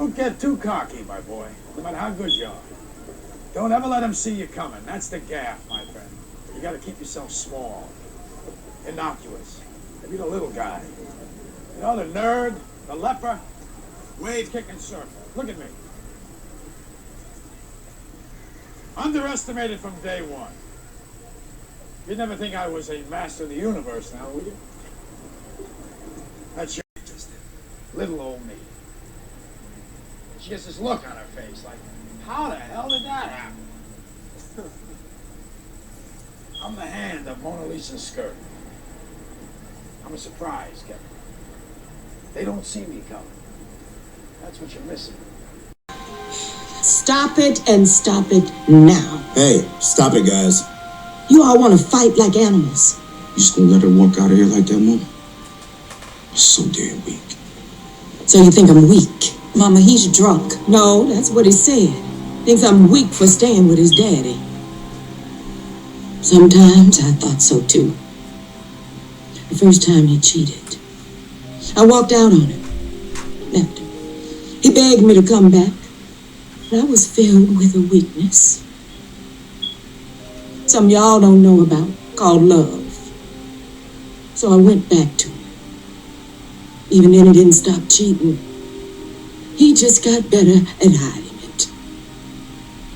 Don't get too cocky, my boy, no matter how good you are. Don't ever let them see you coming. That's the gap, my friend. You gotta keep yourself small, innocuous. Maybe the little guy. You know, the nerd, the leper, wave-kicking surfer. Look at me. Underestimated from day one. You'd never think I was a master of the universe now, would you? That's your interest in little old me. She gets this look on her face like, how the hell did that happen? I'm the hand of Mona Lisa's skirt. I'm a surprise, Kevin. They don't see me coming. That's what you're missing. Stop it and stop it now. Hey, stop it, guys. You all want to fight like animals. You just gonna let her walk out of here like that, Mom? You're so damn weak. So you think I'm weak? Mama, he's drunk. No, that's what he said. Thinks I'm weak for staying with his daddy. Sometimes I thought so too. The first time he cheated, I walked out on him, left him. He begged me to come back, but I was filled with a weakness. Some y'all don't know about, called love. So I went back to him. Even then he didn't stop cheating. He just got better at hiding it.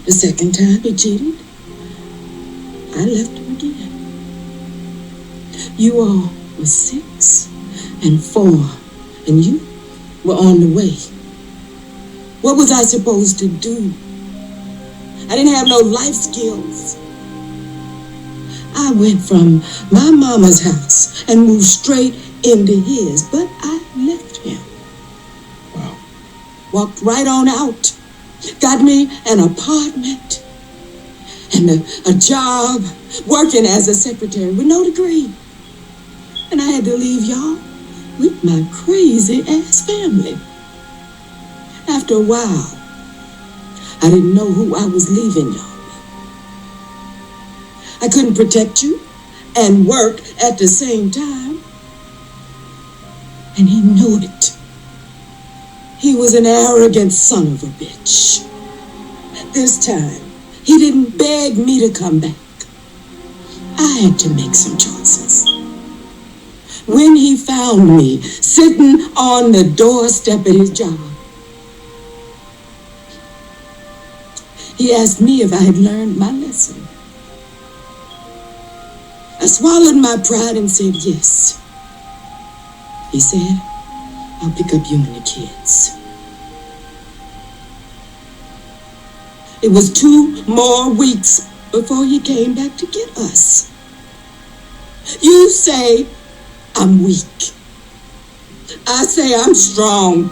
The second time he cheated, I left him again. You all were 6 and 4, and you were on the way. What was I supposed to do? I didn't have no life skills. I went from my mama's house and moved straight into his, but I left him. Wow. Walked right on out. Got me an apartment and a job working as a secretary with no degree. And I had to leave y'all with my crazy ass family. After a while, I didn't know who I was leaving y'all with. I couldn't protect you and work at the same time. And he knew it. He was an arrogant son of a bitch. This time, he didn't beg me to come back. I had to make some choices. When he found me sitting on the doorstep at his job, he asked me if I had learned my lesson. I swallowed my pride and said yes. He said, I'll pick up you and the kids. It was 2 more weeks before he came back to get us. You say I'm weak. I say I'm strong.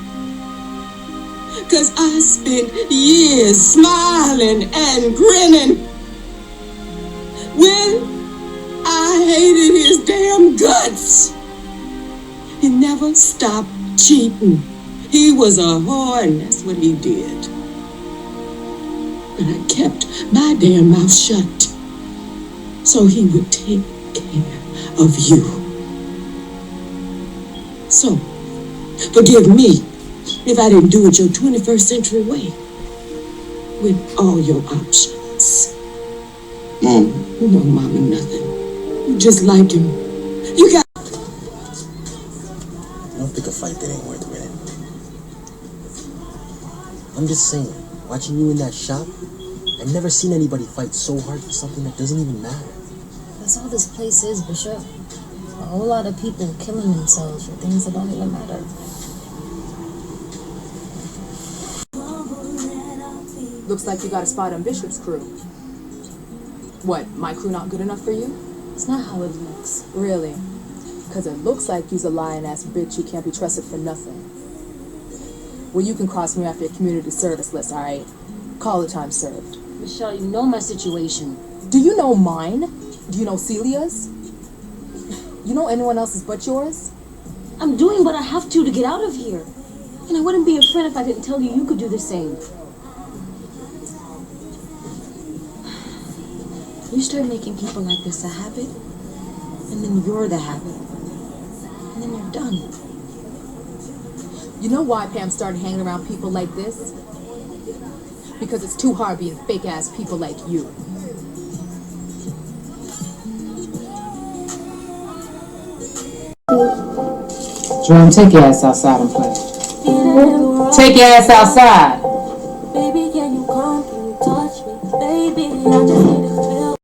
'Cause I spent years smiling and grinning when I hated his damn guts. He never stopped cheating. He was a whore, and that's what he did. But I kept my damn mouth shut so he would take care of you. So, forgive me if I didn't do it your 21st century way, with all your options. Mom. You know Mama nothing. You just like him. You got... I don't pick a fight that ain't worth winning. I'm just saying, watching you in that shop, I've never seen anybody fight so hard for something that doesn't even matter. That's all this place is, Bishop. A whole lot of people killing themselves for things that don't even matter. Looks like you got a spot on Bishop's crew. What, my crew not good enough for you? It's not how it looks. Really? Because it looks like you's a lying-ass bitch who can't be trusted for nothing. Well, you can cross me off your community service list, alright? Call the time served. Michelle, you know my situation. Do you know mine? Do you know Celia's? You know anyone else's but yours? I'm doing what I have to get out of here. And I wouldn't be a friend if I didn't tell you you could do the same. You start making people like this a habit, and then you're the habit. And then you're done. You know why Pam started hanging around people like this? Because it's too hard being fake-ass people like you. Jerome, take your ass outside and play. Take your ass outside. Baby, can you come? Can you touch me? Baby, I just need to feel.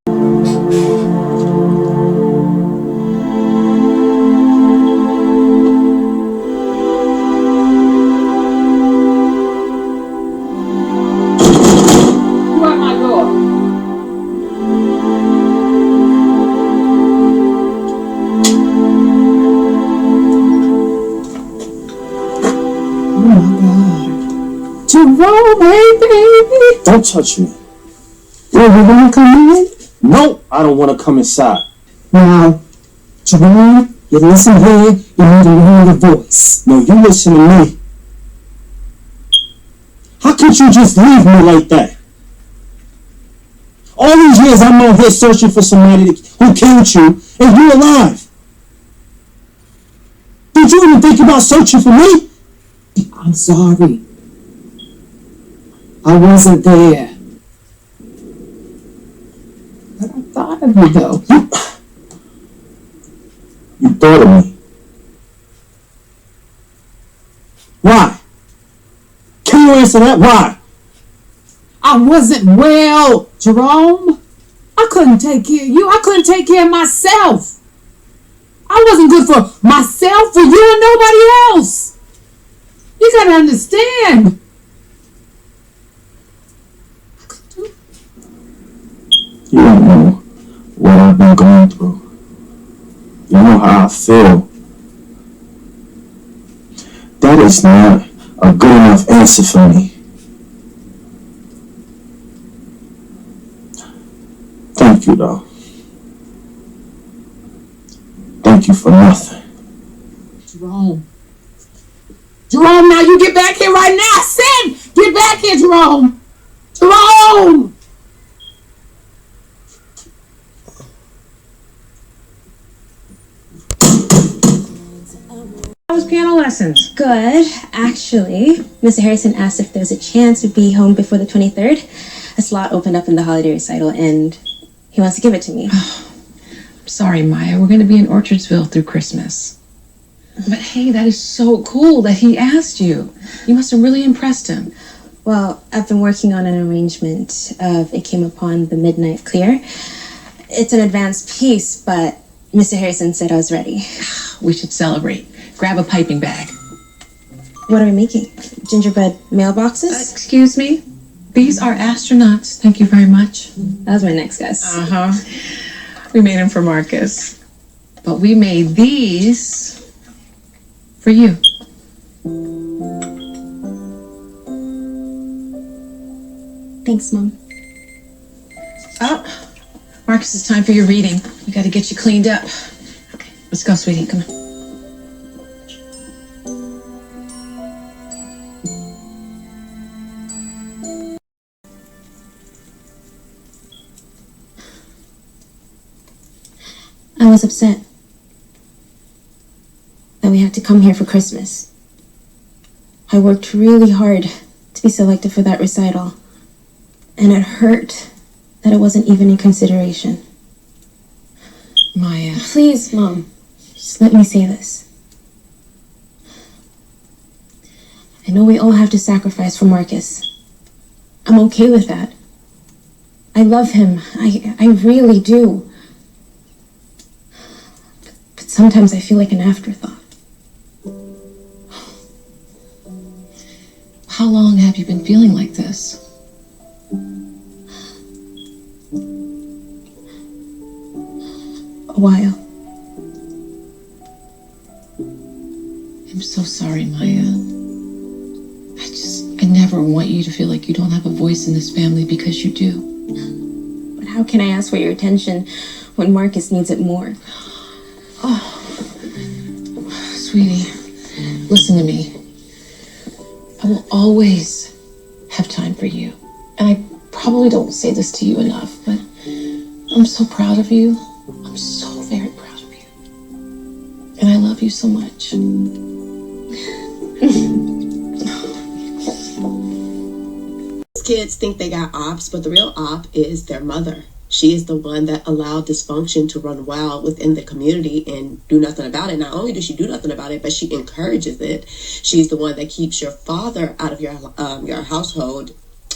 Who at my door? Oh my God. Jerome, hey baby. Don't touch me. You wanna come in? No, I don't want to come inside. Now, Jerome, you listen here, you need to hear your voice. No, you listen to me. How could you just leave me like that? All these years I'm out here searching for somebody who killed you, and you're alive. Did you even think about searching for me? I'm sorry. I wasn't there. But I thought of you though. You thought of me. Why? Can you answer that? Why? I wasn't well, Jerome. I couldn't take care of you. I couldn't take care of myself. I wasn't good for myself, for you, and nobody else. You gotta understand. I couldn't do it. You don't know what I've been going through. You know how I feel. That is not a good enough answer for me. Thank you, though. Thank you for nothing. Jerome. Jerome, now you get back here right now. I said, get back here, Jerome. Jerome! How was piano lessons? Good, actually. Mr. Harrison asked if there was a chance we'd be home before the 23rd. A slot opened up in the holiday recital, and he wants to give it to me. Sorry, Maya. We're going to be in Orchardsville through Christmas. But hey, that is so cool that he asked you. You must have really impressed him. Well, I've been working on an arrangement of It Came Upon the Midnight Clear. It's an advanced piece, but Mr. Harrison said I was ready. We should celebrate. Grab a piping bag. What are we making? Gingerbread mailboxes? Excuse me? These are astronauts. Thank you very much. That was my next guess. Uh-huh. We made them for Marcus. But we made these for you. Thanks, Mom. Oh, Marcus, it's time for your reading. We got to get you cleaned up. Okay, let's go, sweetie. Come on. I was upset that we had to come here for Christmas. I worked really hard to be selected for that recital, and it hurt that it wasn't even in consideration. Maya. Please, Mom, just let me say this. I know we all have to sacrifice for Marcus. I'm okay with that. I love him. I really do. But sometimes I feel like an afterthought. How long have you been feeling like this? A while. I'm so sorry, Maya. I never want you to feel like you don't have a voice in this family, because you do. But how can I ask for your attention when Marcus needs it more? Oh, sweetie, listen to me. I will always have time for you. And I probably don't say this to you enough, but I'm so proud of you. I'm so very proud of you. And I love you so much. Most kids think they got ops, but the real op is their mother. She is the one that allowed dysfunction to run wild within the community and do nothing about it. Not only does she do nothing about it, but she encourages it. She's the one that keeps your father out of your household,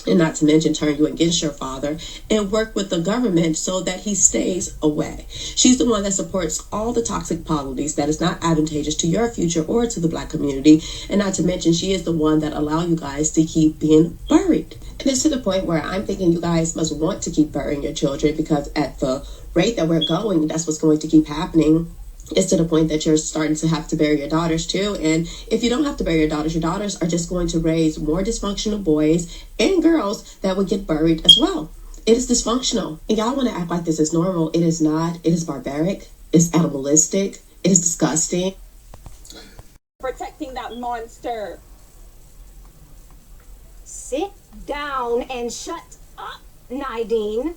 and not to mention turn you against your father, and work with the government so that he stays away. She's the one that supports all the toxic policies that is not advantageous to your future or to the Black community, and not to mention she is the one that allow you guys to keep being buried. And it's to the point where I'm thinking you guys must want to keep burying your children, because at the rate that we're going, that's what's going to keep happening. It's to the point that you're starting to have to bury your daughters too. And if you don't have to bury your daughters are just going to raise more dysfunctional boys and girls that would get buried as well. It is dysfunctional. And y'all want to act like this is normal. It is not. It is barbaric. It's animalistic. It is disgusting. Protecting that monster. Sit down and shut up, Nadine.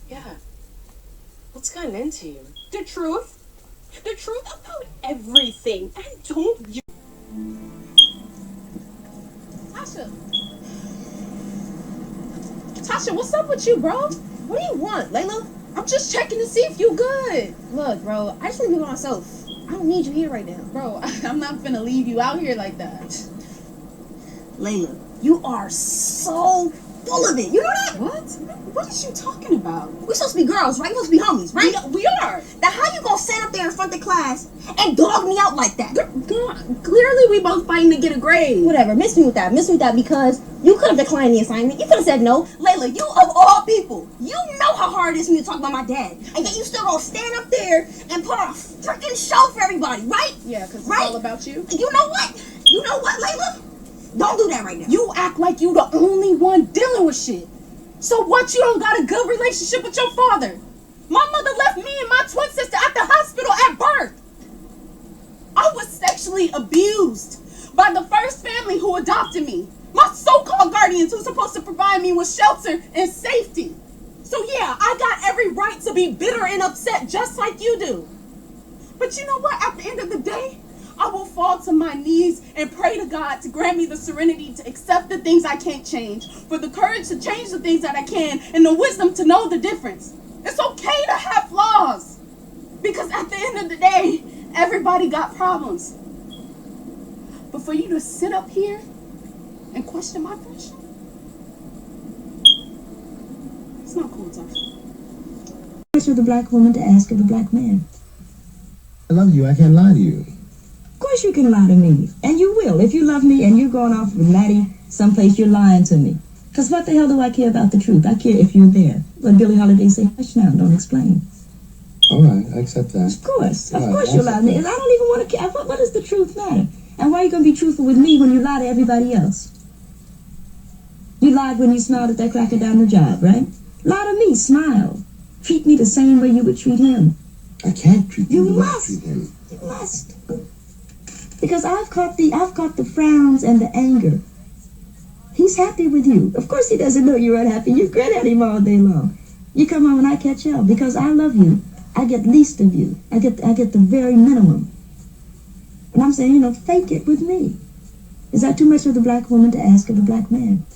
Yeah. What's gotten into you? The truth. The truth about everything. And don't you... Tasha, what's up with you, bro? What do you want, Layla? I'm just checking to see if you good. Look, bro, I just want to be by myself. I don't need you here right now. Bro, I'm not finna leave you out here like that. Layla, you are so full of it. You know that? What is you talking about? We supposed to be girls, right? We supposed to be homies, right? We are. Now how you gonna stand up there in front of the class and dog me out like that? Girl, clearly we both fighting to get a grade. Whatever, miss me with that because you could have declined the assignment. You could have said no. Layla, you of all people, you know how hard it is for me to talk about my dad. And yet you still gonna stand up there and put on a freaking show for everybody, right? Yeah, because it's all about you. You know what? You know what, Layla? Don't do that right now. You act like you the only one dealing with shit. So what, you don't got a good relationship with your father? My mother left me and my twin sister at the hospital at birth. I was sexually abused by the first family who adopted me. My so-called guardians who's supposed to provide me with shelter and safety. So yeah, I got every right to be bitter and upset just like you do. But you know what? At the end of the day, I will fall to my knees and pray to God to grant me the serenity to accept the things I can't change, for the courage to change the things that I can, and the wisdom to know the difference. It's okay to have flaws, because at the end of the day, everybody got problems. But for you to sit up here and question my friendship, it's not cool, Tasha. Question of the Black woman to ask of the Black man. I love you. I can't lie to you. Of course you can lie to me, and you will. If you love me and you're going off with Maddie someplace, you're lying to me. Because what the hell do I care about the truth? I care if you're there. But Billie Holiday say, hush now, don't explain. All right, I accept that. Of course you'll lie to me. I don't even want to care. What does the truth matter? And why are you going to be truthful with me when you lie to everybody else? You lied when you smiled at that cracker down the job, right? Lie to me, smile. Treat me the same way you would treat him. I can't treat him You the way I must. treat him. You must. Because I've caught the frowns and the anger. He's happy with you. Of course he doesn't know you're unhappy. You grin at him all day long. You come home and I catch hell because I love you. I get least of you. I get the very minimum. And I'm saying, fake it with me. Is that too much of the Black woman to ask of the Black man?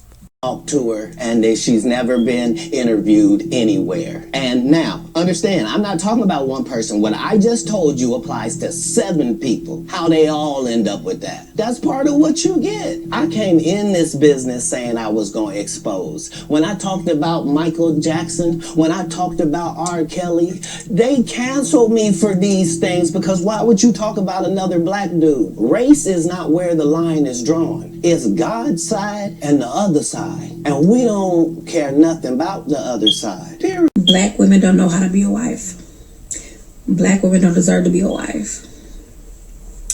Talk to her, and that she's never been interviewed anywhere. And now, understand, I'm not talking about one person. What I just told you applies to 7 people. How they all end up with that. That's part of what you get. I came in this business saying I was going to expose. When I talked about Michael Jackson, when I talked about R. Kelly, they canceled me for these things because why would you talk about another black dude? Race is not where the line is drawn. It's God's side and the other side. And we don't care nothing about the other side. Period. Black women don't know how to be a wife. Black women don't deserve to be a wife.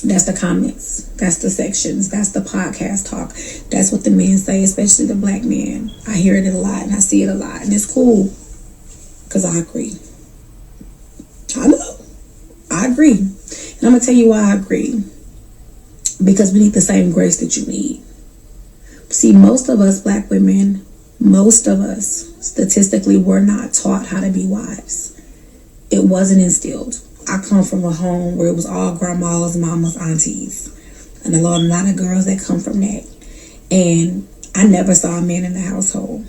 That's the comments. That's the sections. That's the podcast talk. That's what the men say, especially the black men. I hear it a lot and I see it a lot. And it's cool. Because I agree. I know. I agree. And I'm going to tell you why I agree. Because we need the same grace that you need. See, most of us black women, most of us statistically were not taught how to be wives. It wasn't instilled. I come from a home where it was all grandmas, mamas, aunties. And a lot of girls that come from that. And I never saw a man in the household,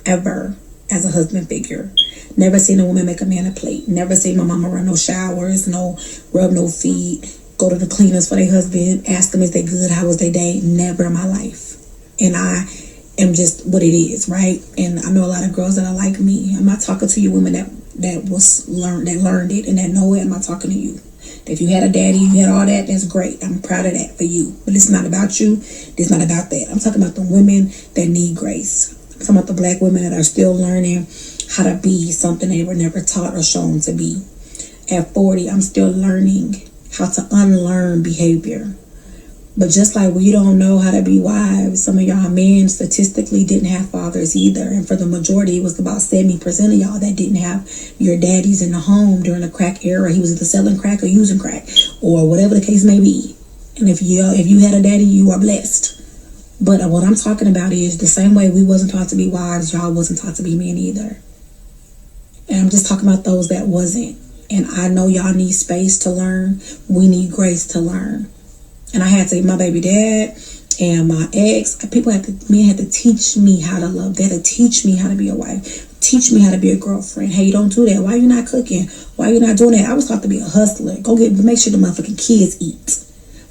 ever, as a husband figure. Never seen a woman make a man a plate. Never seen my mama run no showers, no rub no feet, go to the cleaners for their husband, ask them if they good, how was their day. Never in my life. And I am just what it is, right? And I know a lot of girls that are like me. I'm not talking to you women that learned it and that know it. I'm not talking to you. If you had a daddy, you had all that, that's great. I'm proud of that for you. But it's not about you. It's not about that. I'm talking about the women that need grace. I'm talking about the black women that are still learning how to be something they were never taught or shown to be. At 40, I'm still learning how to unlearn behavior. But just like we don't know how to be wives, some of y'all men statistically didn't have fathers either. And for the majority, it was about 70% of y'all that didn't have your daddies in the home during the crack era. He was either selling crack or using crack or whatever the case may be. And if you had a daddy, you are blessed. But what I'm talking about is the same way we wasn't taught to be wives, y'all wasn't taught to be men either. And I'm just talking about those that wasn't. And I know y'all need space to learn. We need grace to learn. And I had to, my baby dad and my ex, men had to teach me how to love. They had to teach me how to be a wife. Teach me how to be a girlfriend. Hey, don't do that. Why you not cooking? Why you not doing that? I was taught to be a hustler. Make sure the motherfucking kids eat.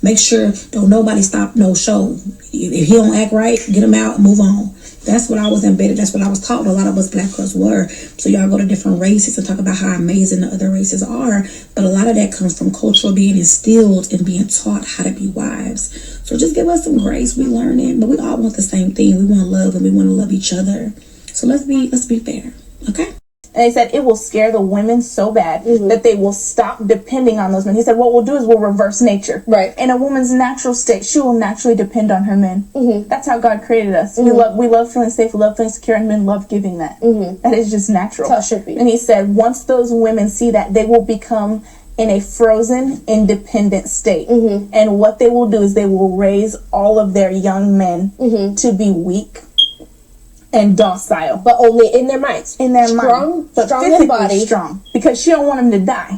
Make sure don't nobody stop no show. If he don't act right, get him out and move on. That's what I was embedded. That's what I was taught. A lot of us black girls were. So y'all go to different races and talk about how amazing the other races are. But a lot of that comes from cultural being instilled and being taught how to be wives. So just give us some grace. We learning, but we all want the same thing. We want love and we want to love each other. So let's be fair. Okay? And he said it will scare the women so bad that they will stop depending on those men. He said what we'll do is we'll reverse nature. Right. In a woman's natural state, she will naturally depend on her men. That's how God created us. We love feeling safe, we love feeling secure, and men love giving that. That is just natural. That's how it should be. And he said once those women see that, they will become in a frozen, independent state. And what they will do is they will raise all of their young men to be weak and docile, but only in their minds. In their mind, but strong physically in body, strong, because she don't want them to die.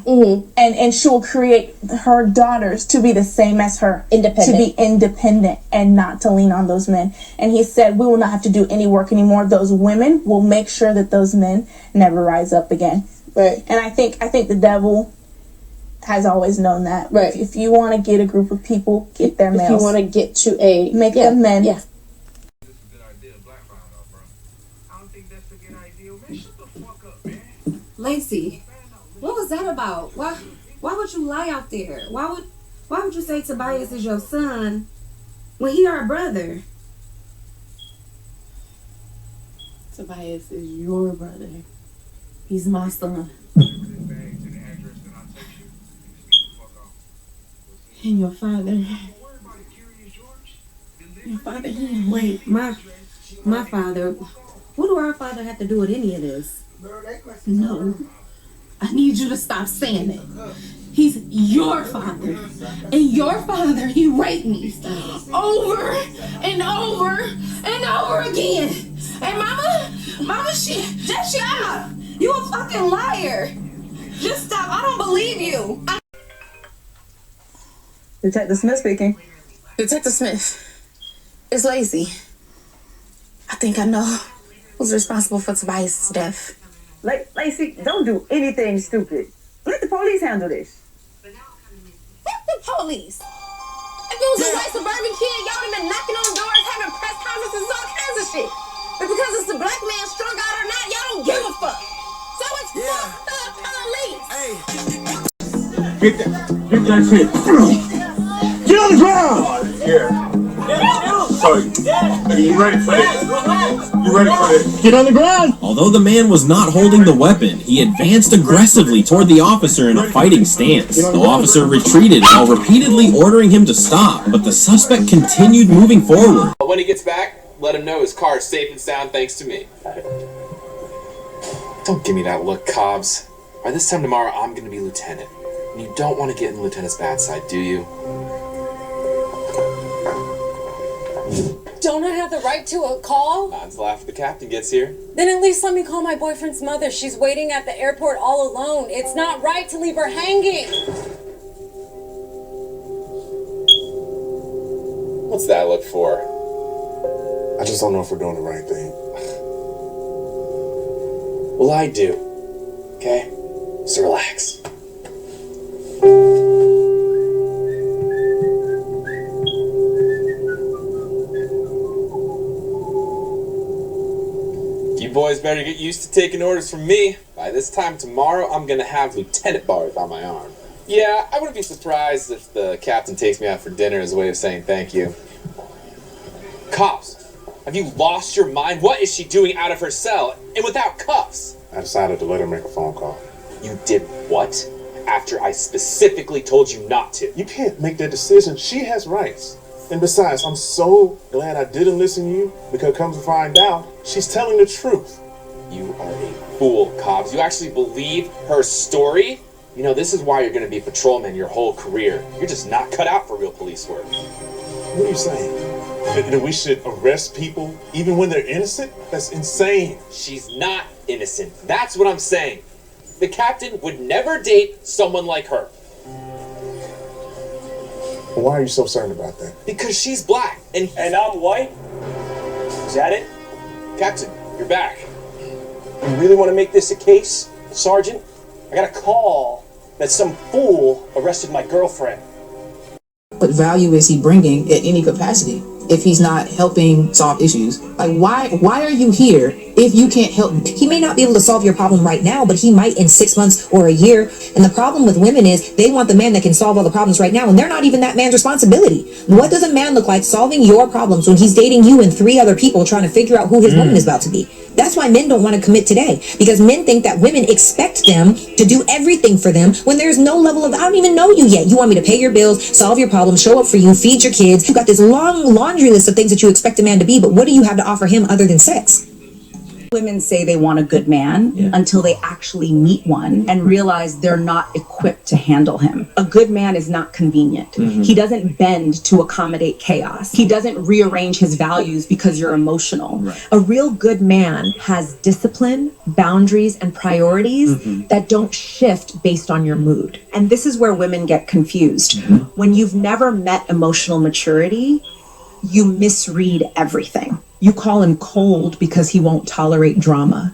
And she will create her daughters to be the same as her, independent, to be independent and not to lean on those men. And he said we will not have to do any work anymore. Those women will make sure that those men never rise up again. Right. And I think the devil has always known that. Right. If you want to get a group of people, get their males. If you want to get to make them men. Yeah. Lacey, what was that about? Why would you lie out there? Why would you say Tobias is your son when he our brother? Tobias is your brother. He's my son. And your father. Your father, wait, my father. What do our father have to do with any of this? No. I need you to stop saying it. He's your father. And your father, he raped me over and over and over again. And mama, just stop. You a fucking liar. Just stop. I don't believe you. Detective Smith speaking. Detective Smith, it's Lacey. I think I know who's responsible for Tobias' death. Lacey, don't do anything stupid. Let the police handle this. Fuck the police. If it was a white suburban kid, y'all would have been knocking on doors, having press conferences, all kinds of shit. But because it's the black man strung out or not, y'all don't give a fuck. So it's fuck the police. Get that shit. Get on the ground! Yeah. So, you ready for this? You ready for this? Get on the ground! Although the man was not holding the weapon, he advanced aggressively toward the officer in a fighting stance. The officer retreated while repeatedly ordering him to stop, but the suspect continued moving forward. But when he gets back, let him know his car is safe and sound thanks to me. Don't give me that look, Cobbs. By this time tomorrow, I'm going to be lieutenant. And you don't want to get in the lieutenant's bad side, do you? Don't I have the right to a call? Not until after the captain gets here. Then at least let me call my boyfriend's mother. She's waiting at the airport all alone. It's not right to leave her hanging. What's that look for? I just don't know if we're doing the right thing. Well, I do. Okay? So relax. You boys better get used to taking orders from me. By this time tomorrow, I'm gonna have Lieutenant bars on my arm. Yeah, I wouldn't be surprised if the captain takes me out for dinner as a way of saying thank you. Cops, have you lost your mind? What is she doing out of her cell and without cuffs? I decided to let her make a phone call. You did what? After I specifically told you not to. You can't make that decision. She has rights. And besides, I'm so glad I didn't listen to you, because come to find out, she's telling the truth. You are a fool, Cobbs. You actually believe her story? You know, this is why you're going to be a patrolman your whole career. You're just not cut out for real police work. What are you saying? That we should arrest people even when they're innocent? That's insane. She's not innocent. That's what I'm saying. The captain would never date someone like her. Why are you so certain about that? Because she's black and I'm white? Is that it? Captain, you're back. You really want to make this a case, Sergeant? I got a call that some fool arrested my girlfriend. What value is he bringing in any capacity if he's not helping solve issues? Like, why are you here if you can't help? He may not be able to solve your problem right now, but he might in 6 months or a year. And the problem with women is they want the man that can solve all the problems right now, and they're not even that man's responsibility. What does a man look like solving your problems when he's dating you and 3 other people trying to figure out who his woman is about to be? That's why men don't want to commit today, because men think that women expect them to do everything for them when there's no level of, I don't even know you yet. You want me to pay your bills, solve your problems, show up for you, feed your kids. You got this long laundry list of things that you expect a man to be, but what do you have to offer him other than sex? Women say they want a good man until they actually meet one and realize they're not equipped to handle him. A good man is not convenient. He doesn't bend to accommodate chaos. He doesn't rearrange his values because you're emotional. A real good man has discipline, boundaries, and priorities that don't shift based on your mood. And this is where women get confused. When you've never met emotional maturity, you misread everything. You call him cold because he won't tolerate drama.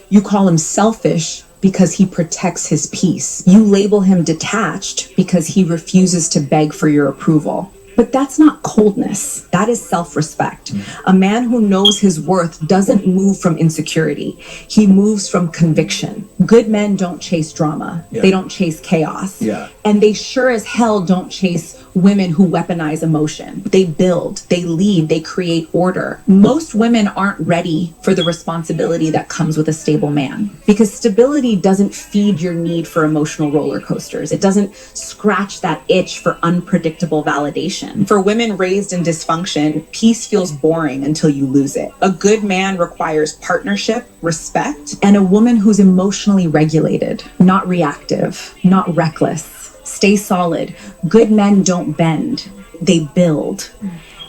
You call him selfish because he protects his peace. You label him detached because he refuses to beg for your approval. But that's not coldness. That is self-respect. A man who knows his worth doesn't move from insecurity. He moves from conviction. Good men don't chase drama. They don't chase chaos. And they sure as hell don't chase women who weaponize emotion. They build, they lead, they create order. Most women aren't ready for the responsibility that comes with a stable man, because stability doesn't feed your need for emotional roller coasters. It doesn't scratch that itch for unpredictable validation. For women raised in dysfunction, peace feels boring until you lose it. A good man requires partnership, respect, and a woman who's emotionally regulated, not reactive, not reckless. Stay solid. Good men don't bend, they build.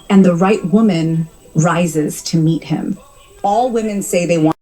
And the right woman rises to meet him. All women say they want